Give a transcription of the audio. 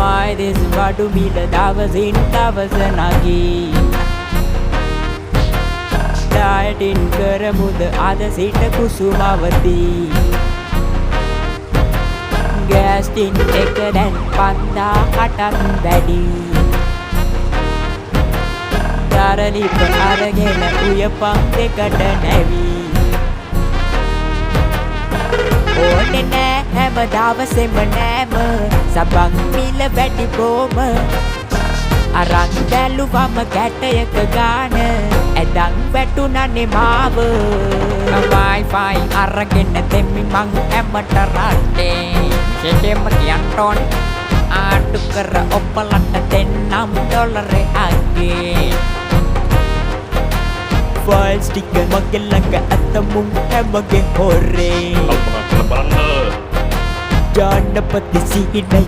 තමයි දෙස් බඩු මිල දවසින් දවස නගී ඩයටින් කරමුද අද සිට කුසුමවතී ගෑස්ටින් එක දැන් 5000ටත් වැඩි දරලිප අරගෙන උයපන් දෙකට නැවී ඕනේ නෑ හැම දවසෙම නෑම සබන් මිල වැඩි බොම අරන් බැලුවම කැටයක ගාන ඇදන් වැටුණනේ මාව වයිෆයි අරගෙන දෙමි මං හැමට රටේ ෂෙටෙම කියන්ටෝන් ආටු කර ඔපලට දෙන්නම් ඩොලරේ අගේ ෆයිල් ස්ටික් මගේ ළඟ ඇත මුන් හැමගේ හොරේ ජානපති සිහිනයි